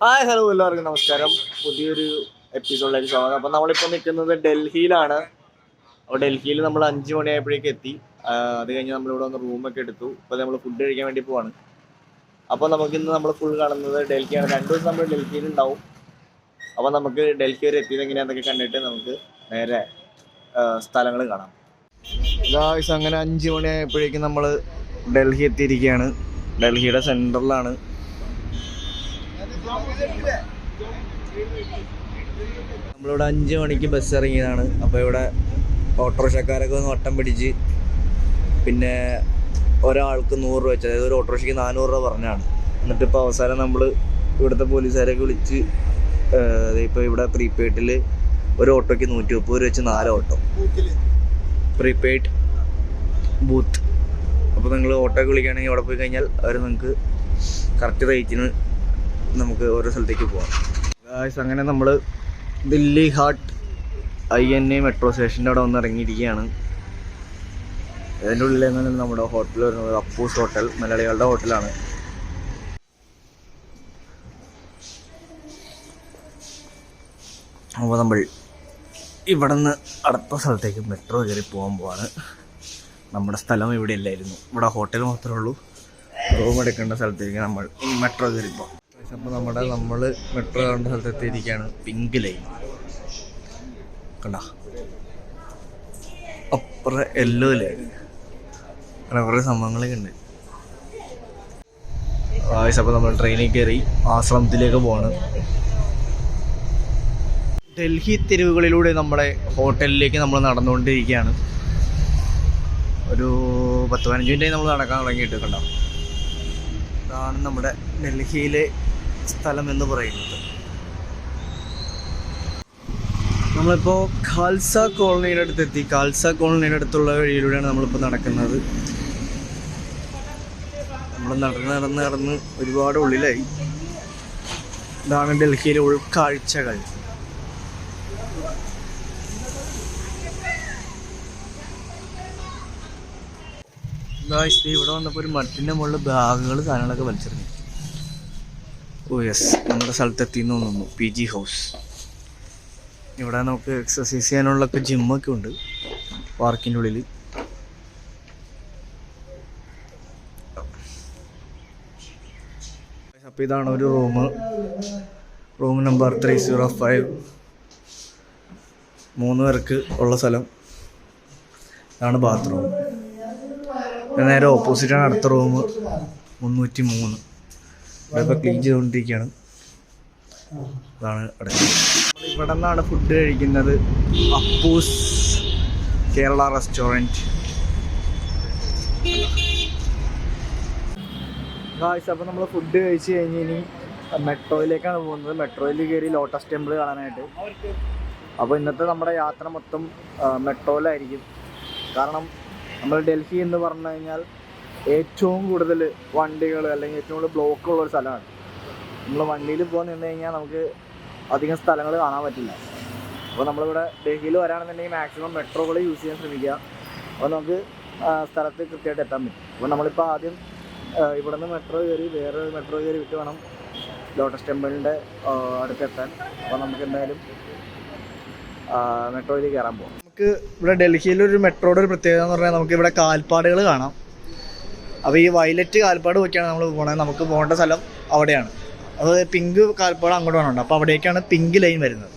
Hi hello എല്ലാവർക്കും നമസ്കാരം. പുതിയൊരു എപ്പിസോഡിലേക്ക് സ്വാഗതം. അപ്പം നമ്മളിപ്പോൾ നിൽക്കുന്നത് ഡൽഹിയിലാണ്. അപ്പോൾ ഡൽഹിയിൽ നമ്മൾ 5 മണിയായപ്പോഴേക്ക് എത്തി. അത് കഴിഞ്ഞ് നമ്മളിവിടെ വന്ന് റൂമൊക്കെ എടുത്തു. ഇപ്പോൾ നമ്മൾ ഫുഡ് കഴിക്കാൻ വേണ്ടി പോവാണ്. അപ്പോൾ നമുക്കിന്ന് നമ്മൾ ഫുൾ കാണുന്നത് ഡൽഹിയാണ്. 2 ദിവസം നമ്മൾ ഡൽഹിയിലുണ്ടാവും. അപ്പോൾ നമുക്ക് ഡൽഹി വരെ എത്തിയത് എങ്ങനെയാണെന്നൊക്കെ കണ്ടിട്ട് നമുക്ക് നേരെ സ്ഥലങ്ങൾ കാണാം. ഗായ്സ്, അങ്ങനെ 5 മണിയായപ്പോഴേക്കും നമ്മൾ ഡൽഹി എത്തിയിരിക്കുകയാണ്. ഡൽഹിയുടെ സെൻറ്ററിലാണ്. നമ്മളിവിടെ 5 മണിക്ക് ബസ് ഇറങ്ങിയതാണ്. അപ്പോൾ ഇവിടെ ഓട്ടോറിക്ഷക്കാരൊക്കെ ഒന്ന് വട്ടം പിടിച്ച് പിന്നെ ഒരാൾക്ക് 100 രൂപ വെച്ച്, അതായത് ഒരു ഓട്ടോറിക്ഷയ്ക്ക് 400 രൂപ പറഞ്ഞാണ്. എന്നിട്ട് ഇപ്പോൾ അവസാനം നമ്മൾ ഇവിടുത്തെ പോലീസുകാരൊക്കെ വിളിച്ച് ഇപ്പോൾ ഇവിടെ പ്രീപെയ്ഡിൽ ഒരു ഓട്ടോയ്ക്ക് 130 രൂപ വെച്ച് 4 ഓട്ടോ പ്രീപെയ്ഡ് ബൂത്ത്. അപ്പോൾ നിങ്ങൾ ഓട്ടോയ്ക്ക് വിളിക്കുകയാണെങ്കിൽ അവിടെ പോയി കഴിഞ്ഞാൽ അവർ നിങ്ങൾക്ക് കറക്റ്റ് റേറ്റിന് നമുക്ക് ഓരോ സ്ഥലത്തേക്ക് പോകാം. അങ്ങനെ നമ്മൾ ദില്ലി ഹാട്ട് INA മെട്രോ സ്റ്റേഷൻ്റെ അവിടെ വന്ന് ഇറങ്ങിയിരിക്കുകയാണ്. അതിൻ്റെ ഉള്ളിൽ നിന്നാണ് നമ്മുടെ ഹോട്ടൽ വരുന്നത്. അപ്പൂസ് ഹോട്ടൽ, മലയാളികളുടെ ഹോട്ടലാണ്. അപ്പോൾ നമ്മൾ ഇവിടെ നിന്ന് അടുത്ത സ്ഥലത്തേക്ക് മെട്രോ കയറി പോകാൻ. നമ്മുടെ സ്ഥലം ഇവിടെ ഇല്ലായിരുന്നു, ഇവിടെ ഹോട്ടൽ മാത്രമേ ഉള്ളൂ. റൂം എടുക്കേണ്ട സ്ഥലത്തേക്ക് നമ്മൾ മെട്രോ കയറി പോകാം. അപ്പോൾ നമ്മൾ മെട്രോ കണ്ട സ്ഥലത്തെത്തിയിരിക്കുകയാണ്. പിങ്ക് ലൈൻ കണ്ട, അപ്പുറം യെല്ലോ ലൈൻ, അങ്ങനെ കുറേ സംഭവങ്ങളൊക്കെ ഉണ്ട്. അപ്പോൾ നമ്മൾ ട്രെയിനിൽ കയറി ആശ്രമത്തിലേക്ക് പോവാണ്. ഡൽഹി തെരുവുകളിലൂടെ നമ്മുടെ ഹോട്ടലിലേക്ക് നമ്മൾ നടന്നുകൊണ്ടിരിക്കുകയാണ്. ഒരു 10-15 മിനിറ്റായി നമ്മൾ നടക്കാൻ തുടങ്ങിയിട്ട്. കണ്ടോ, ഇതാണ് നമ്മുടെ ഡൽഹിയിലെ സ്ഥലം എന്ന് പറയുന്നത്. നമ്മളിപ്പോൾ ഖാൽസ കോളനിയുടെ അടുത്തെത്തി. ഖാൽസ കോളനിയുടെ അടുത്തുള്ള വഴിയിലൂടെയാണ് നമ്മളിപ്പോൾ നടക്കുന്നത്. നമ്മൾ നടന്ന് ഒരുപാട് ഉള്ളിലായി. ഇതാണ് ഡൽഹിയിലെ ഉൾക്കാഴ്ചകൾ. ഇവിടെ വന്നപ്പോൾ ഒരു മട്ടിൻ്റെ മുകളിൽ ബാഗുകൾ സാധനങ്ങളൊക്കെ വലിച്ചെറിഞ്ഞു. ഓ യെസ്, നമ്മുടെ സ്ഥലത്തെത്തിന്ന് തോന്നുന്നു. PG house. ഇവിടെ നമുക്ക് എക്സസൈസ് ചെയ്യാനുള്ളൊക്കെ ജിമ്മൊക്കെ ഉണ്ട് പാർക്കിൻ്റെ ഉള്ളിൽ. അപ്പോൾ ഇതാണ് ഒരു റൂം നമ്പർ 305. 3 പേർക്ക് ഉള്ള സ്ഥലം. ഇതാണ് ബാത്റൂം. നേരെ ഓപ്പോസിറ്റാണ് അടുത്ത റൂം 303. ഇവിടെ ഇപ്പോൾ ക്ലീൻ ചെയ്തുകൊണ്ടിരിക്കുകയാണ്. അതാണ് അടുത്തത്. ഇവിടെ നിന്നാണ് ഫുഡ് കഴിക്കുന്നത്. അപ്പൂസ് കേരള റെസ്റ്റോറൻറ്റ്. അപ്പോൾ നമ്മൾ ഫുഡ് കഴിച്ച് കഴിഞ്ഞ് ഇനി മെട്രോയിലേക്കാണ് പോകുന്നത്. മെട്രോയിൽ കയറി ലോട്ടസ് ടെമ്പിൾ കാണാനായിട്ട്. അപ്പോൾ ഇന്നത്തെ നമ്മുടെ യാത്ര മൊത്തം മെട്രോയിലായിരിക്കും. കാരണം നമ്മൾ ഡൽഹി എന്ന് പറഞ്ഞു കഴിഞ്ഞാൽ ഏറ്റവും കൂടുതൽ വണ്ടികൾ അല്ലെങ്കിൽ ഏറ്റവും കൂടുതൽ ബ്ലോക്ക് ഉള്ളൊരു സ്ഥലമാണ്. നമ്മൾ വണ്ടിയിൽ പോകാൻ നിന്ന് കഴിഞ്ഞാൽ നമുക്ക് അധികം സ്ഥലങ്ങൾ കാണാൻ പറ്റില്ല. അപ്പോൾ നമ്മളിവിടെ ഡൽഹിയിൽ വരാണെന്നുണ്ടെങ്കിൽ മാക്സിമം മെട്രോകൾ യൂസ് ചെയ്യാൻ ശ്രമിക്കുക. അപ്പോൾ നമുക്ക് സ്ഥലത്ത് കൃത്യമായിട്ട് എത്താൻ പറ്റും. അപ്പോൾ നമ്മളിപ്പോൾ ആദ്യം ഇവിടെ നിന്ന് മെട്രോ കയറി വേറെ മെട്രോ കയറി വിട്ട് വേണം ലോട്ടസ് ടെമ്പിളിൻ്റെ അടുത്തെത്താൻ. അപ്പോൾ നമുക്ക് എന്തായാലും മെട്രോയിൽ കയറാൻ പോകാം. നമുക്ക് ഇവിടെ ഡൽഹിയിലൊരു മെട്രോയുടെ ഒരു പ്രത്യേകത എന്ന് പറഞ്ഞാൽ നമുക്ക് ഇവിടെ കാൽപ്പാടുകൾ കാണാം. അപ്പോൾ ഈ വയലറ്റ് കാൽപ്പാട് നോക്കിയാണ് നമ്മൾ പോകണത്. നമുക്ക് പോകേണ്ട സ്ഥലം അവിടെയാണ്. അത് പിങ്ക് കാൽപ്പാട് അങ്ങോട്ട് വേണമുണ്ട്. അപ്പോൾ അവിടേക്കാണ് പിങ്ക് ലൈൻ വരുന്നത്.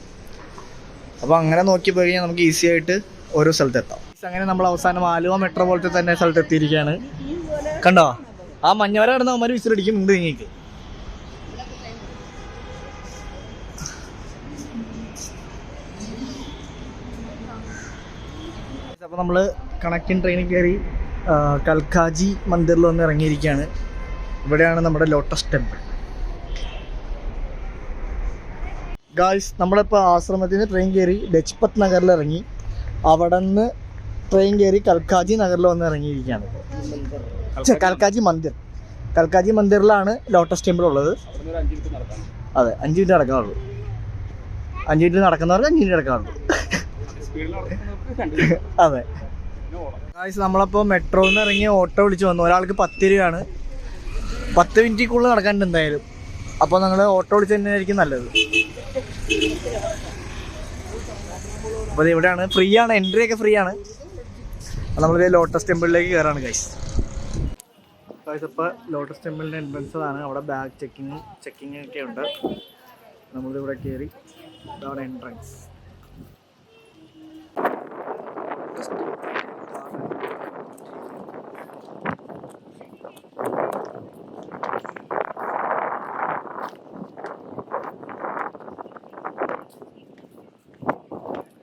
അപ്പോൾ അങ്ങനെ നോക്കി പോയി കഴിഞ്ഞാൽ നമുക്ക് ഈസി ആയിട്ട് ഓരോ സ്ഥലത്തെത്താം. അങ്ങനെ നമ്മൾ അവസാനം ആലുവ മെട്രോ പോലത്തെ തന്നെ സ്ഥലത്തെത്തിയിരിക്കുകയാണ്. കണ്ടോ, ആ മഞ്ഞവര കിടന്ന് അവന്മാർ വിസിലടിക്കും ഉണ്ട് നിങ്ങൾക്ക്. അപ്പോൾ നമ്മൾ കണക്റ്റിംഗ് ട്രെയിനിൽ കയറി കൽക്കാജി മന്ദിറിൽ വന്ന് ഇറങ്ങിയിരിക്കുകയാണ്. ഇവിടെയാണ് നമ്മുടെ ലോട്ടസ് ടെമ്പിൾ. ഗായ്സ്, നമ്മളിപ്പോൾ ആശ്രമത്തിൽ നിന്ന് ട്രെയിൻ കയറി ലജ്പത് നഗറിൽ ഇറങ്ങി. അവിടെ നിന്ന് ട്രെയിൻ കയറി കൽക്കാജി നഗറിൽ വന്ന് ഇറങ്ങിയിരിക്കുകയാണ്. കൽക്കാജി മന്ദിറിലാണ് ലോട്ടസ് ടെമ്പിൾ ഉള്ളത്. അതെ, 5 മിനിറ്റ് നടക്കാറുള്ളൂ. 5 മിനിറ്റ് നടക്കുന്നവർക്ക് 5 മിനിറ്റ് നടക്കാറുള്ളൂ. അതെ ഗായ്സ്, നമ്മളപ്പോൾ മെട്രോയിൽ നിന്ന് ഇറങ്ങി ഓട്ടോ വിളിച്ച് വന്നു. ഒരാൾക്ക് 10 രൂപയാണ്. 10 മിനിറ്റിക്കുള്ളിൽ നടക്കാനുണ്ട് എന്തായാലും. അപ്പോൾ നിങ്ങൾ ഓട്ടോ വിളിച്ച് തന്നെയായിരിക്കും നല്ലത്. അപ്പോൾ ഇത് ഇവിടെയാണ്, ഫ്രീ ആണ്, എൻട്രി ഒക്കെ ഫ്രീ ആണ്. നമ്മളിത് ലോട്ടസ് ടെമ്പിളിലേക്ക് കയറാണ് ഗൈസ്. ഇപ്പോൾ ലോട്ടസ് ടെമ്പിളിൻ്റെ എൻട്രൻസ് ആണ്. അവിടെ ബാഗ് ചെക്കിങ് ഒക്കെ ഉണ്ട്. നമ്മളിവിടെ കയറി, ഇതാണ് എൻട്രൻസ്.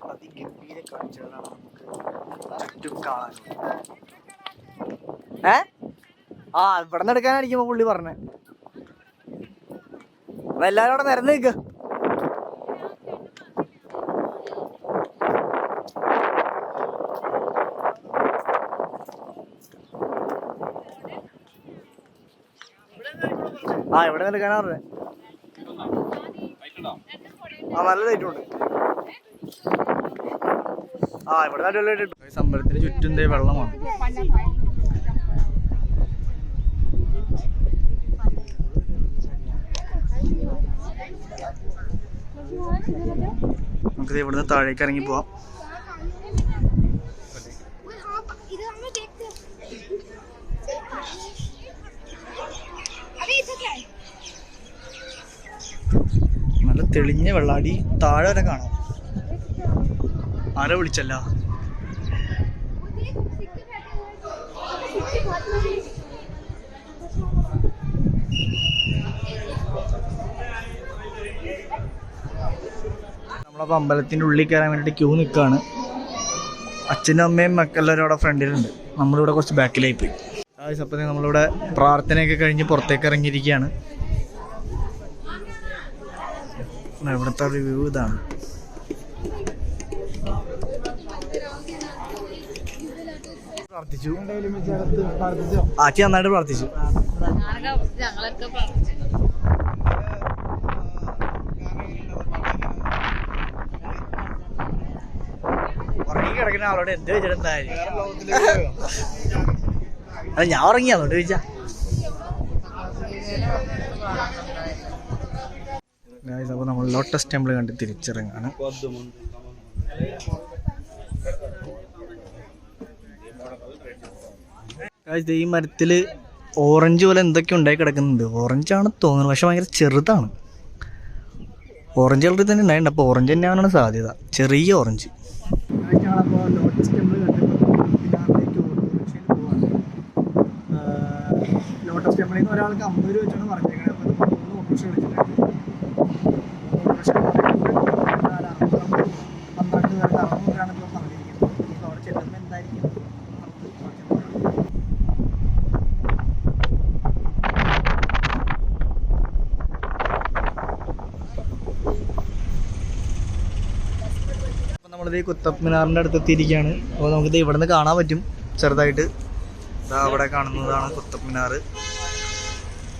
അതിഗംഭീര കാഴ്ചകളാണ് നമുക്ക് ചുറ്റും കാണാനുള്ളത്. ഇവിടെ നിന്ന് എടുക്കാനായിരിക്കുമ്പോ പുള്ളി പറഞ്ഞേ. അപ്പൊ എല്ലാരും അവിടെ നിരന്ന് നിൽക്ക. ഇവിടെ നിൽക്കാനാ പറഞ്ഞേ. നല്ല ലൈറ്റുണ്ട്. ഇവിടെ നല്ല ലൈറ്റ്. അമ്പലത്തിന് ചുറ്റും വെള്ളമാണ്. നമുക്കിത് ഇവിടുന്ന് താഴേക്ക് ഇറങ്ങി പോവാം. നല്ല തെളിഞ്ഞ വെള്ളാടി, താഴെ വരെ കാണാം. ആരോ വിളിച്ചല്ല. നമ്മളപ്പോൾ അമ്പലത്തിൻ്റെ ഉള്ളിൽ കയറാൻ വേണ്ടിയിട്ട് ക്യൂ നിൽക്കുകയാണ്. അച്ഛനും അമ്മയും മക്കളെല്ലാവരും അവിടെ ഫ്രണ്ടിലുണ്ട്. നമ്മളിവിടെ കുറച്ച് ബാക്കിലായി പോയി. അപ്പോൾ നമ്മളിവിടെ പ്രാർത്ഥനയൊക്കെ കഴിഞ്ഞ് പുറത്തേക്ക് ഇറങ്ങിയിരിക്കുകയാണ്. ഇവിടുത്തെ റിവ്യൂ ഇതാണ്. പ്രാർത്ഥിച്ചു, ആച്ചി നന്നായിട്ട് പ്രാർത്ഥിച്ചു. ഉറങ്ങി കിടക്കുന്ന ആളോട് എന്ത് വെച്ചിട്ടുണ്ടായി? അല്ല, ഞാൻ ഉറങ്ങി, അതുകൊണ്ട് ചോദിച്ചാ. അപ്പോൾ നമ്മൾ ലോട്ടസ് ടെമ്പിൾ കണ്ട് തിരിച്ചിറങ്ങാണ്. ഈ മരത്തിൽ ഓറഞ്ച് പോലെ എന്തൊക്കെ ഉണ്ടായി കിടക്കുന്നുണ്ട്. ഓറഞ്ചാണ് തോന്നുന്നത്, പക്ഷെ ഭയങ്കര ചെറുതാണ്. ഓറഞ്ച് കളറിൽ തന്നെ ഉണ്ടായിട്ടുണ്ട്. അപ്പോൾ ഓറഞ്ച് തന്നെയാവാനാണ് സാധ്യത, ചെറിയ ഓറഞ്ച്. ലോട്ടസ് ടെമ്പിൾ ലോട്ടസ് ടെമ്പിളിൽ നിന്ന് ഒരാൾക്ക് 50 രൂപ വെച്ചാണ് പറഞ്ഞേക്കുന്നത്. അപ്പോൾ 3 ഓട്ടോറിക്ഷ വിളിച്ചിട്ടുണ്ട്. 12 പേർക്ക് 600 രൂപയാണ് ഇപ്പോൾ പറഞ്ഞിരിക്കുന്നത്. ഇപ്പോൾ അവിടെ ചെല്ലുമ്പോൾ എന്തായിരിക്കും നമ്മളിത് കുത്തബ് മിനാറിൻ്റെ അടുത്തെത്തിയിരിക്കുകയാണ്. അപ്പോൾ നമുക്കിത് ഇവിടെ നിന്ന് കാണാൻ പറ്റും ചെറുതായിട്ട്. അവിടെ കാണുന്നതാണ് കുത്തബ് മിനാർ.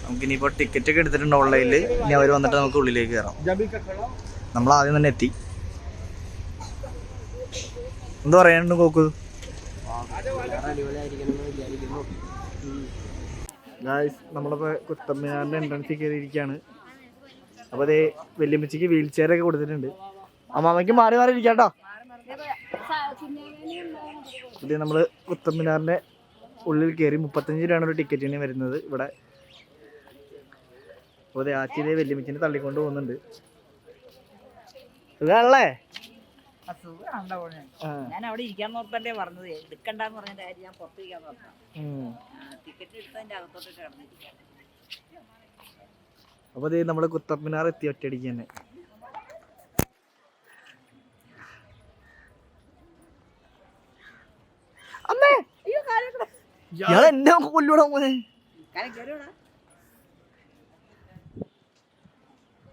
നമുക്കിനിയിപ്പോൾ ടിക്കറ്റൊക്കെ എടുത്തിട്ടുണ്ട് ഓൺലൈനിൽ. ഇനി അവർ വന്നിട്ട് നമുക്ക് ഉള്ളിലേക്ക് കയറാം. നമ്മൾ ആദ്യം തന്നെ എത്തി. എന്താ പറയാനുണ്ട് കോക്ക്? ഗായ്സ്, നമ്മളിപ്പോൾ കുത്തബ് മിനാറിൻ്റെ എൻട്രൻസിൽ കയറിയിരിക്കുകയാണ്. അപ്പോൾ അതേ വല്യമ്മച്ചിക്ക് വീൽ ചെയറൊക്കെ കൊടുത്തിട്ടുണ്ട്. അമ്മാമ്മയ്ക്ക് മാറി മാറി ഇരിക്കാം കേട്ടോ. ഇത് നമ്മൾ കുത്തബ് മിനാറിൻ്റെ ഉള്ളിൽ കയറി. 35 രൂപയാണ് ഒരു ടിക്കറ്റിന് വരുന്നത് ഇവിടെ. അപ്പോൾ അതേ ആച്ചിതേ വല്യമ്മച്ചിനെ തള്ളിക്കൊണ്ട് പോകുന്നുണ്ട്. സുഖാണല്ലേ? ഞാൻ അവിടെ ഇരിക്കാൻ നോക്കണ്ടേ പറഞ്ഞത്, എടുക്കണ്ടെന്ന് പറഞ്ഞ കാര്യം ഞാൻ പുറത്തിരിക്കാൻ നോക്കാം. ടിക്കറ്റ് എടുത്തതിന്റെ അകത്തോട്ട് കിടന്നിരിക്കാൻ. അപ്പോൾ അതേ നമ്മൾ കുത്തബ് മിനാർ എത്തി ഒറ്റയടിക്ക് തന്നെ. അമ്മേ, ഇയാൾ എന്നെ കൊല്ലൂടാ മോനെ.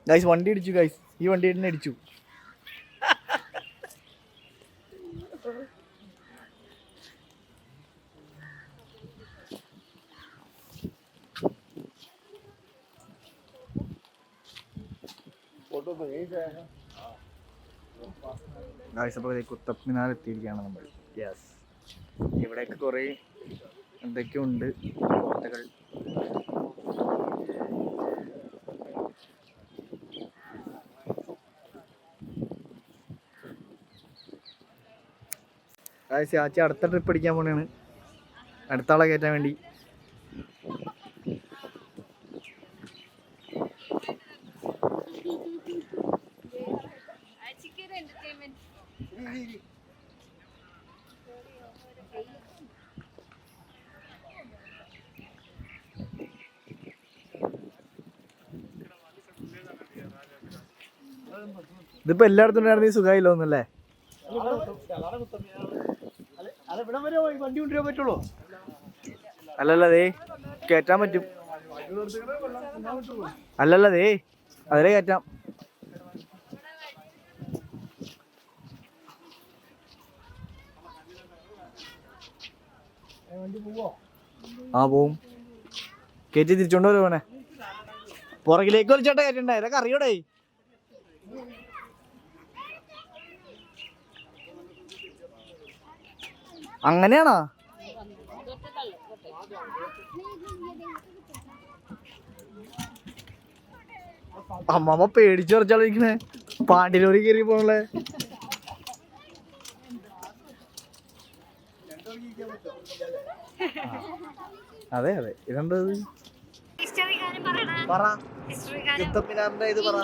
ഗൈസ്, വണ്ടി ഇടിച്ചു ഗൈസ്. ഈ വണ്ടി തന്നെ ഇടിച്ചു. ഗൈസ്, അപ്പോൾ കുത്തബ് മിനാർ എത്തിയിരിക്കുകയാണ് നമ്മൾ. യെസ്, ഇവിടെയൊക്കെ കുറേ എന്തൊക്കെയുണ്ട് കോട്ടകൾ. ചാച്ചി അടുത്ത ട്രിപ്പ് അടിക്കാൻ പോണെയാണ്, അടുത്ത ആളെ കയറ്റാൻ വേണ്ടി. ഇതിപ്പോ എല്ലായിടത്തും ഉണ്ടായിരുന്ന ഈ സുഖമായില്ല ഒന്നല്ലേ? അല്ലല്ലേ കയറ്റാൻ പറ്റും, അല്ലല്ലേ അതിലെ കയറ്റാം. ആ പോവും, കയറ്റി തിരിച്ചോണ്ട് വരുവാണേ. പുറകിലേക്ക് ഒരു ചേട്ടാ കയറ്റണ്ടേ, ഇതൊക്കെ അറിയൂടേ. അങ്ങനെയാണോ? അമ്മമ്മ പേടിച്ചു കുറച്ചാളിരിക്കണേ, പാണ്ടിലോറി കയറി പോണല്ലേ. അതെ അതെ, ഇതെന്തത് പറ, കുത്തബ്മിനാറിന്റെ ഇത് പറ.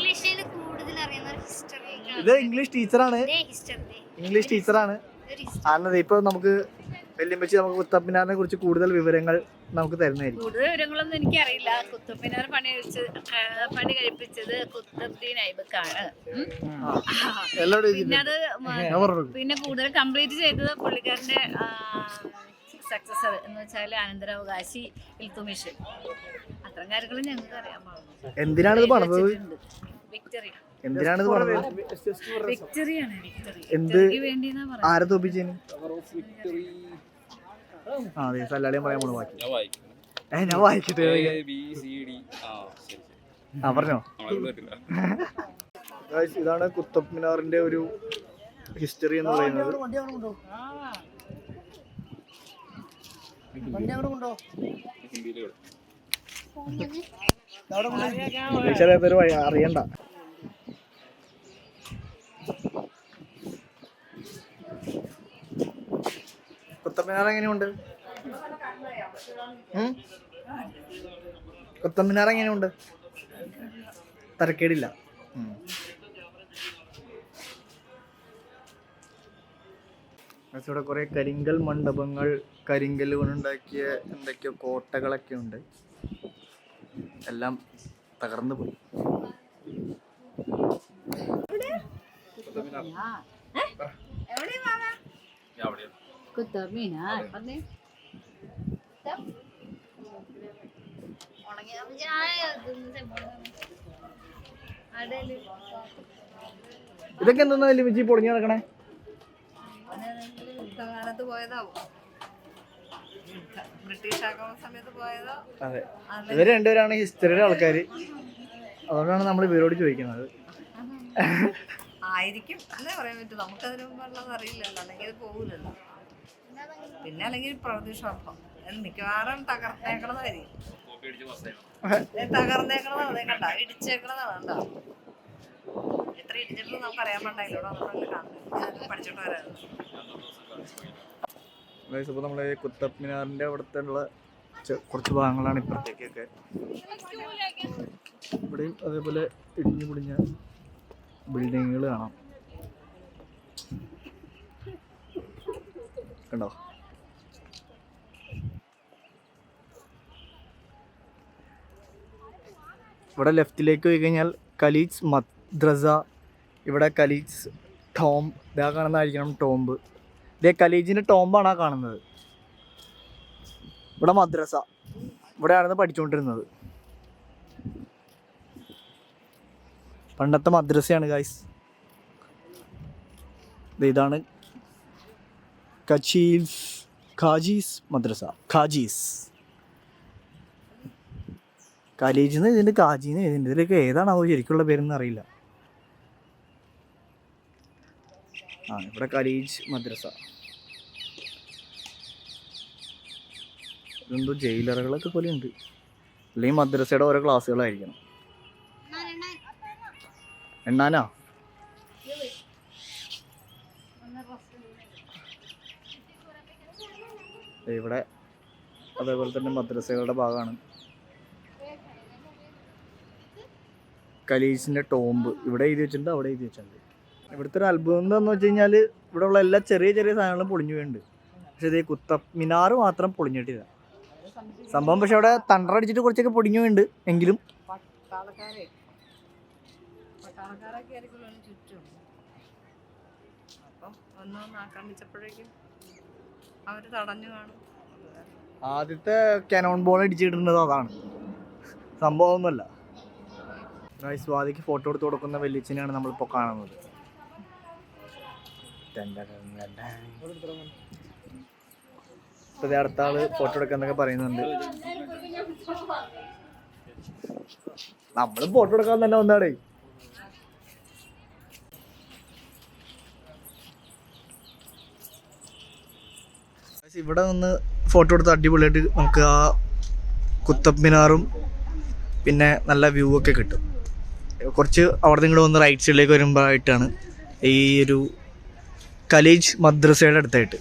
ഇത് ഇംഗ്ലീഷ് ടീച്ചറാണ്, ഇംഗ്ലീഷ് ടീച്ചറാണ്. അന്നത് ഇപ്പൊ നമുക്ക് വെല്ലുമ്പച്ചി നമുക്ക് കുത്തബ്മിനാറിനെ കുറിച്ച് കൂടുതൽ വിവരങ്ങൾ നമുക്ക് തരുന്നതായിരിക്കും. കൂടുതൽ വിവരങ്ങളൊന്നും എനിക്കറിയില്ല. കുത്തബ്മിനാർ പണി കഴിപ്പിച്ചത് കുത്തബ്ദീൻ ഐബക്കാണ്. പിന്നെ കൂടുതൽ കംപ്ലീറ്റ് ചെയ്തത് പുള്ളിക്കാരന്റെ സക്സസർ എന്ന് വെച്ചാൽ അനന്തരാവകാശി ഇൽത്തുമിഷ്. അത്തരം കാര്യങ്ങളും ഞങ്ങൾക്ക് അറിയാൻ പാടുള്ളൂ. എന്തിനാണ് ഇത് പണിതത്? വിക്ടറി. എന്തിനാണ് ഇത് പണിതത്? വിക്ടറിയാണ്, വിക്ടറി. എന്ത് വേണ്ടിയെന്നാ ആരെ തോപ്പിച്ചേന്? ആ അതെ, സല്ലാളിയും പറയാൻ പോണു. ബാക്കി ഞാൻ വായിക്കട്ടെ. ആ പറഞ്ഞോ. ഇതാണ് കുത്തബ് മിനാറിന്റെ ഒരു ഹിസ്റ്ററി എന്ന് പറയുന്നത്. ചില പേര് അറിയണ്ട. കുത്തബ് മിനാർ എങ്ങനെയുണ്ട്? കുത്തബ് മിനാർ എങ്ങനെയുണ്ട്? തരക്കേടില്ല. ഇവിടെ കുറെ കരിങ്കൽ മണ്ഡപങ്ങൾ, കരിങ്കല് കൊണ്ടുണ്ടാക്കിയ എന്തൊക്കെയോ കോട്ടകളൊക്കെ ഉണ്ട്. എല്ലാം തകർന്നു പോയി. ഇതൊക്കെ എന്താ ലിമിച്ച് പൊളിഞ്ഞു കിടക്കണേ? കാലത്ത് പോയതാവും, ബ്രിട്ടീഷ് ആക്രമണ സമയത്ത് പോയതോ. അതെ, ഇവര് രണ്ടുപേരാണ് ഹിസ്റ്ററിയുടെ ആൾക്കാര്. അതുകൊണ്ടാണ് നമ്മൾ ഇവരോട് ചോദിക്കുന്നത്. ആയിരിക്കും അല്ലേ പറയാൻ പറ്റും. നമുക്കതിന് മുമ്പുള്ളത് അറിയില്ലല്ലോ, അല്ലെങ്കിൽ അത് പോകില്ലല്ലോ. പിന്നെ അല്ലെങ്കിൽ പ്രകൃതിക്ഷോഭം മിക്കവാറും തകർന്നേക്കണതായിരിക്കും. തകർന്നേക്കണതാണ്, അതേ കണ്ട ഇടിച്ചേക്കണതാണ്. കണ്ടോ എത്ര ഇടിച്ചിട്ടും നമുക്ക് അറിയാൻ പാടില്ല. പഠിച്ചോണ്ട് വരായിരുന്നു. ഇപ്പോൾ നമ്മൾ കുത്തബ് മിനാറിൻ്റെ അവിടുത്തെ ഉള്ള കുറച്ച് ഭാഗങ്ങളാണ് ഇപ്പുറത്തേക്കൊക്കെ. ഇവിടെയും അതേപോലെ ഇടിഞ്ഞു പൊളിഞ്ഞ ബിൽഡിങ്ങുകൾ കാണാം. കണ്ടോ? ഇവിടെ ലെഫ്റ്റിലേക്ക് പോയി കഴിഞ്ഞാൽ ഖലീജ് മദ്രസ, ഇവിടെ ഖലീജ് ടോംബ്, ഇതാ കാണുന്നതായിരിക്കണം ടോംബ്. ഇതേ ഖലീജിൻ്റെ ടോംബാണ് ആ കാണുന്നത്. ഇവിടെ മദ്രസ, ഇവിടെയാണെന്ന് പഠിച്ചുകൊണ്ടിരുന്നത്. പണ്ടത്തെ മദ്രസയാണ് ഗൈസ്. ഇതാണ് ഖാജീസ് മദ്രസ. ഖലീജിന്ന് ഇതിൻ്റെ കാജിന്ന് ഇതിൻ്റെ ഇതിലേക്ക് ഏതാണാവോ ശരിക്കുള്ള പേരെന്ന് അറിയില്ല. ആ ഇവിടെ ഖലീജ് മദ്രസ. ഇതെന്തോ ജയിലറുകളൊക്കെ പോലെ ഉണ്ട്, അല്ലെങ്കിൽ മദ്രസയുടെ ഓരോ ക്ലാസ്സുകളായിരിക്കണം. എണ്ണാനാ ഇവിടെ അതേപോലെ തന്നെ മദ്രസകളുടെ ഭാഗമാണ്. ഖലീജിൻ്റെ ടോംബ് ഇവിടെ എഴുതി വെച്ചിട്ടുണ്ട്, അവിടെ എഴുതി വെച്ചിട്ടുണ്ട്. ഇവിടുത്തെ ഒരു അത്ഭുതം എന്താണെന്ന് വെച്ച് കഴിഞ്ഞാൽ ഇവിടെ ഉള്ള എല്ലാ ചെറിയ ചെറിയ സാധനങ്ങളും പൊളിഞ്ഞു വീഴുന്നുണ്ട്. പക്ഷേ ഇത് കുത്തബ് മിനാർ മാത്രം പൊളിഞ്ഞിട്ടില്ല സംഭവം. പക്ഷെ അവിടെ തണ്ടറടിച്ചിട്ട് കുറച്ചൊക്കെ പൊടിഞ്ഞു വീണ്ട് എങ്കിലും പട്ടാളക്കാരൊക്കെ ആയിരിക്കും ചുറ്റും. അപ്പം ഒന്നൊന്ന് ആക്രമിച്ചപ്പോഴേക്കും അവര് തടഞ്ഞു കാണും. ആദ്യത്തെ കനോൺ ബോൾ അടിച്ചിടുന്നത് അതാണ്, സംഭവമൊന്നുമല്ല. സ്വാതിക്ക് ഫോട്ടോ എടുത്ത് കൊടുക്കുന്ന വെല്ലിച്ചിനെയാണ് നമ്മളിപ്പോൾ കാണുന്നത്. ഇപ്പൊ അടുത്ത ആള് ഫോട്ടോ എടുക്കാന്നൊക്കെ പറയുന്നുണ്ട്. നമ്മളും ഫോട്ടോ എടുക്കാൻ തന്നെ വന്നാടേ. ഇവിടെ നിന്ന് ഫോട്ടോ എടുത്ത് അടിപൊളിയായിട്ട് നമുക്ക് ആ കുത്തബ് മിനാറും പിന്നെ നല്ല വ്യൂ ഒക്കെ കിട്ടും. കുറച്ച് അവിടെ നിന്ന് വന്ന് റൈറ്റ് സൈഡിലേക്ക് വരുമ്പോഴായിട്ടാണ് ഈ ഒരു ഖലീജ് മദ്രസയുടെ അടുത്തായിട്ട്.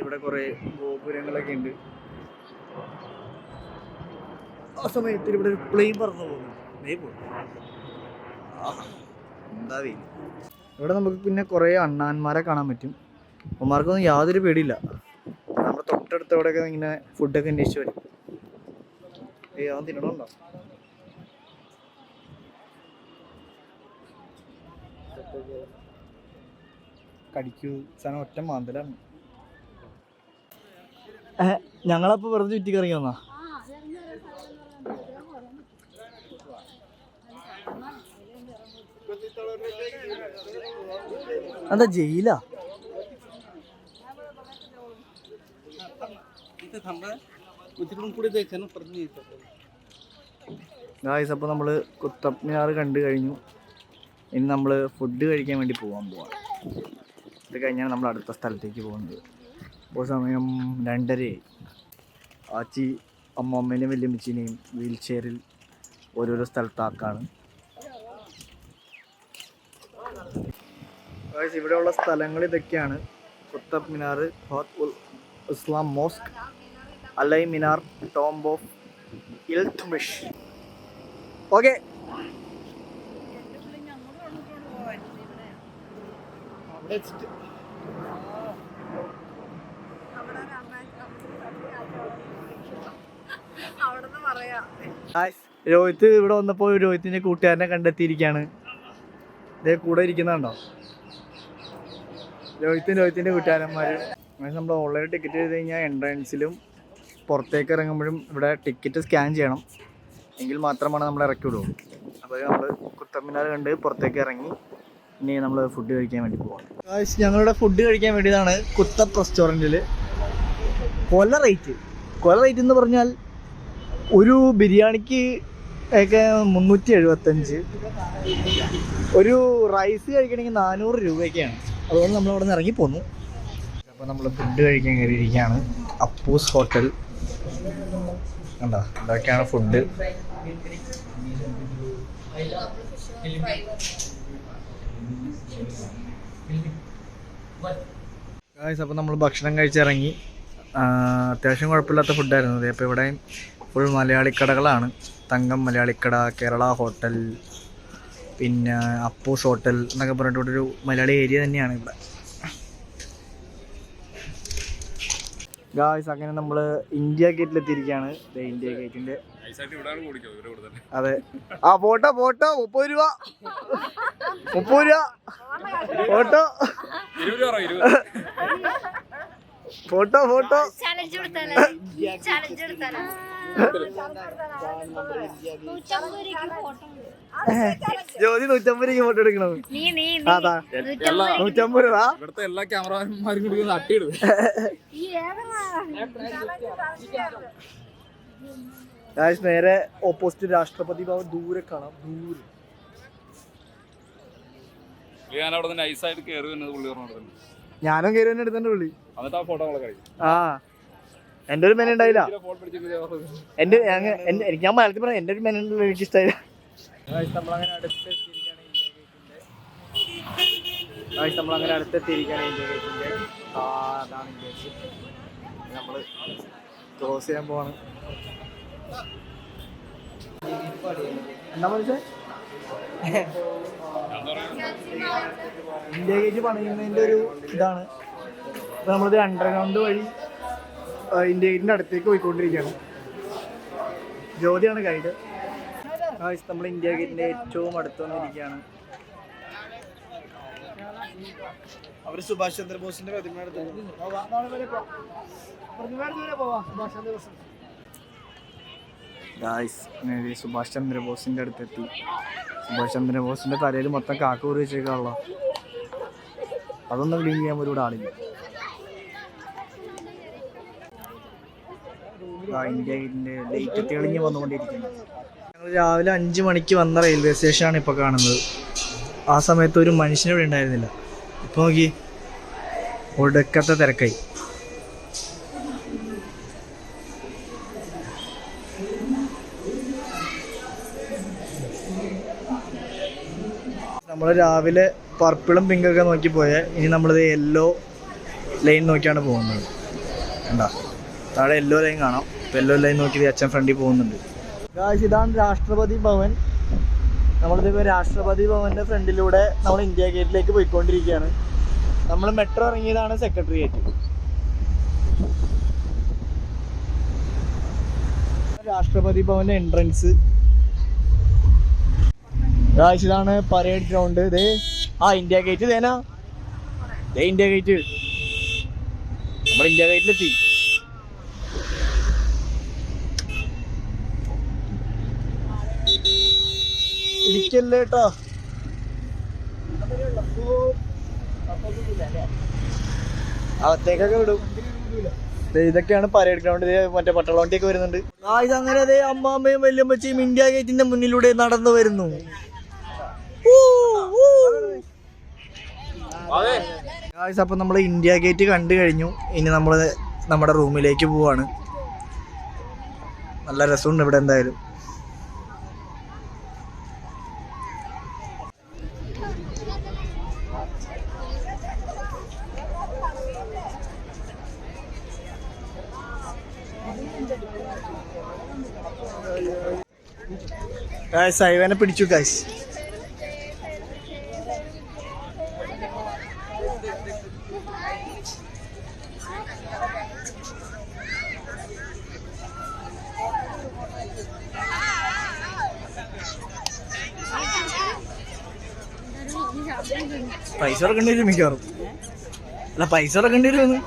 ഇവിടെ കുറേ ഗോപുരങ്ങളൊക്കെ ഉണ്ട്. ആ സമയത്ത് ഇവിടെ ഒരു പ്ലെയിൻ പറന്നു പോകുന്നു. എന്താ ഇവിടെ നമുക്ക് പിന്നെ കുറേ അണ്ണാന്മാരെ കാണാൻ പറ്റും. അമ്മമാർക്കൊന്നും യാതൊരു പേടിയില്ല. നമ്മുടെ തൊട്ടടുത്തവിടെയൊക്കെ ഇങ്ങനെ ഫുഡൊക്കെ അന്വേഷിച്ച് വരും. അവൻ തിന്നണുണ്ടോ? കടിക്കൂ സാധനം ഒറ്റ മാന്തലാണ്. ഞങ്ങളപ്പോൾ വെറുതെ ചുറ്റിക്കറങ്ങി വന്നാ. എന്താ ജയിലാ? ഗായ്സ്, അപ്പോൾ നമ്മൾ കുത്തബ് മിനാർ കണ്ടു കഴിഞ്ഞു. ഇനി നമ്മൾ ഫുഡ് കഴിക്കാൻ വേണ്ടി പോകാൻ പോവാണ്. ഇത് കഴിഞ്ഞാണ് നമ്മൾ അടുത്ത സ്ഥലത്തേക്ക് പോകുന്നത്. ഇപ്പോൾ സമയം 2:30. ആച്ചി അമ്മമ്മേനെയും വല്യമ്മച്ചിനെയും വീൽ ചെയറിൽ ഓരോരോ സ്ഥലത്താക്കാണ്. ഇവിടെയുള്ള സ്ഥലങ്ങൾ ഇതൊക്കെയാണ്: Qutub Minar, Quwwat ul Islam mosque, Alai Minar, tomb of Iltutmish. Okay, Rohit ഇവിടെ വന്നപ്പോൾ രോഹിത്തിന്റെ കൂട്ടുകാരനെ കണ്ടെത്തിയിരിക്കുകയാണ്. ഇതേ കൂടെ ഇരിക്കുന്നുണ്ടോ രോഹിത്തിന്റെ കൂട്ടുകാരന്മാര്. നമ്മൾ ഓൺലൈൻ ടിക്കറ്റ് ചെയ്ത് കഴിഞ്ഞാൽ എൻട്രൻസിലും പുറത്തേക്ക് ഇറങ്ങുമ്പോഴും ഇവിടെ ടിക്കറ്റ് സ്കാൻ ചെയ്യണം, എങ്കിൽ മാത്രമാണ് നമ്മൾ ഇറക്കി വിടുള്ളൂ. അപ്പോൾ നമ്മൾ കുത്തബ് മിനാർ കണ്ട് പുറത്തേക്ക് ഇറങ്ങി ഇനി നമ്മൾ ഫുഡ് കഴിക്കാൻ വേണ്ടി പോവാം. ഞങ്ങളുടെ ഫുഡ് കഴിക്കാൻ വേണ്ടിയതാണ് കുത്തബ് റെസ്റ്റോറൻറ്റിൽ. കൊല റേറ്റ് എന്ന് പറഞ്ഞാൽ ഒരു ബിരിയാണിക്ക് ഒക്കെ 375, ഒരു റൈസ് കഴിക്കണമെങ്കിൽ 400 രൂപയൊക്കെയാണ്. അതുകൊണ്ട് നമ്മളവിടെ നിന്ന് ഇറങ്ങി പോന്നു. അപ്പോൾ നമ്മൾ ഫുഡ് കഴിക്കാൻ കയറിയിരിക്കുകയാണ്. അപ്പൂസ് ഹോട്ടൽ കണ്ടോ, ഇതൊക്കെയാണ് ഫുഡ്. അപ്പോൾ നമ്മൾ ഭക്ഷണം കഴിച്ചിറങ്ങി. അത്യാവശ്യം കുഴപ്പമില്ലാത്ത ഫുഡായിരുന്നു. അപ്പോൾ ഇവിടെ ഫുൾ മലയാളി കടകളാണ്. തങ്കം മലയാളിക്കട, കേരള ഹോട്ടൽ, പിന്നെ അപ്പൂസ് ഹോട്ടൽ എന്നൊക്കെ പറഞ്ഞിട്ട് ഒരു മലയാളി ഏരിയ തന്നെയാണ് ഇവിടെ. ഗായ്സ്, അങ്ങനെ നമ്മൾ ഇന്ത്യ ഗേറ്റിലെത്തിയിരിക്കുകയാണ്. ഇന്ത്യ ഗേറ്റിൻ്റെ അതെ. ആ ഫോട്ടോ 30 രൂപ ഫോട്ടോ ജോലി 150 രൂപ ഫോട്ടോ എടുക്കണം. അതാ 150 രൂപ. ഇവിടുത്തെ എല്ലാ ക്യാമറമാന്മാരും കൂടി തട്ടിയിടും. നേരെ ഓപ്പോസിറ്റ് രാഷ്ട്രപതി ഭവൻ ദൂരെ കാണാം. ദൂരെ ഞാൻ അവിടെ നിന്ന് നൈസായിട്ട് കയറി വരുന്നത് പുള്ളി പറഞ്ഞിട്ടുണ്ട്. ഞാനും കയറി തന്നെ എടുത്തേ പുള്ളി. എന്നിട്ട് ആ ഫോട്ടോ നമ്മളെ കഴിയും. ആ എൻ്റെ ഒരു മെന ഉണ്ടായില്ല. ഫോട്ടോ പിടിച്ചിട്ട് എൻ്റെ ഞാൻ മലയാളത്തിൽ പറയാം, എൻ്റെ ഒരു മെന എനിക്ക് ഇഷ്ടമായില്ല. നമ്മളങ്ങനെ അടുത്തെത്തിയിരിക്കുകയാണ് ഇന്ത്യ ഗേറ്റിൻ്റെ. അതാണ് ഇന്ത്യ ഗേറ്റ്. നമ്മൾ ക്രോസ് ചെയ്യാൻ പോവാണ്. എന്താ മനസ്സിലെ ഇന്ത്യ ഗേറ്റ് പണിയുന്നതിൻ്റെ ഒരു ഇതാണ്. അപ്പോൾ നമ്മളിത് അണ്ടർഗ്രൗണ്ട് വഴി ഇന്ത്യ ഗേറ്റിൻ്റെ അടുത്തേക്ക് പോയിക്കൊണ്ടിരിക്കുകയാണ്. ജ്യോതിയാണ് ഗൈഡ്. നമ്മൾ ഇന്ത്യ ഗേറ്റിൻ്റെ ഏറ്റവും അടുത്ത് വന്നിരിക്കുകയാണ്. അവർ സുഭാഷ് ചന്ദ്രബോസിന്റെ പ്രതിമ സുഭാഷ് ചന്ദ്രബോസിന്റെ അടുത്തെത്തി. സുഭാഷ് ചന്ദ്രബോസിന്റെ തലയിൽ മൊത്തം കാക്കൂറി വെച്ചേക്കാണല്ലോ. അതൊന്നും ക്ലീൻ ചെയ്യാൻ പോലും ഇവിടെ ആളില്ല. ഇന്ത്യ ഗേറ്റിന്റെ ലൈറ്റ് തെളിഞ്ഞ് വന്നുകൊണ്ടിരിക്കുന്നു. ഞങ്ങൾ രാവിലെ 5 മണിക്ക് വന്ന റെയിൽവേ സ്റ്റേഷനാണ് ഇപ്പോൾ കാണുന്നത്. ആ സമയത്ത് ഒരു മനുഷ്യനിവിടെ ഉണ്ടായിരുന്നില്ല. ഇപ്പോൾ നോക്കി, ഒടുക്കത്തെ തിരക്കായി. നമ്മൾ രാവിലെ പർപ്പിളും പിങ്കൊക്കെ നോക്കി പോയേ. ഇനി നമ്മളിത് യെല്ലോ ലൈൻ നോക്കിയാണ് പോകുന്നത്. കണ്ടാ, താഴെ യെല്ലോ ലൈൻ കാണാം. യെല്ലോ ലൈൻ നോക്കി അച്ഛൻ ഫ്രണ്ടിൽ പോകുന്നുണ്ട്. ഇതാണ് രാഷ്ട്രപതി ഭവൻ. നമ്മളിതിപ്പോൾ രാഷ്ട്രപതി ഭവൻ്റെ ഫ്രണ്ടിലൂടെ നമ്മൾ ഇന്ത്യ ഗേറ്റിലേക്ക് പോയിക്കൊണ്ടിരിക്കുകയാണ്. നമ്മൾ മെട്രോ ഇറങ്ങിയതാണ് സെക്രട്ടേറിയറ്റ്. രാഷ്ട്രപതി ഭവൻ്റെ എൻട്രൻസ്. ഇതാണ് പരേഡ് ഗ്രൗണ്ട്. ഇതേ ഇന്ത്യ ഗേറ്റ്. ഇതേനാ ഇന്ത്യ ഗേറ്റ്. നമ്മൾ ഇന്ത്യ ഗേറ്റിലെത്തി. ഇരിക്കല്ലേ കേട്ടോ. അകത്തേക്കൊക്കെ വിടും. ഇതൊക്കെയാണ് പരേഡ് ഗ്രൗണ്ട്. മറ്റേ പട്ടാളവണ്ടിയൊക്കെ വരുന്നുണ്ട്. ഇതങ്ങനെ അതെ അമ്മാമ്മയും വല്യമ്മച്ചിയും ഇന്ത്യ ഗേറ്റിന്റെ മുന്നിലൂടെ നടന്നു വരുന്നു. അപ്പൊ നമ്മൾ ഇന്ത്യ ഗേറ്റ് കണ്ടു കഴിഞ്ഞു. ഇനി നമ്മൾ നമ്മുടെ റൂമിലേക്ക് പോവാണ്. നല്ല രസമുണ്ട് ഇവിടെ എന്തായാലും. സൈവനെ പിടിച്ചു ഗൈസ്. പൈസ ഇറക്കേണ്ടി വരും മിക്കവാറും. അല്ല, പൈസ ഇറക്കേണ്ടി വരുമെന്ന്.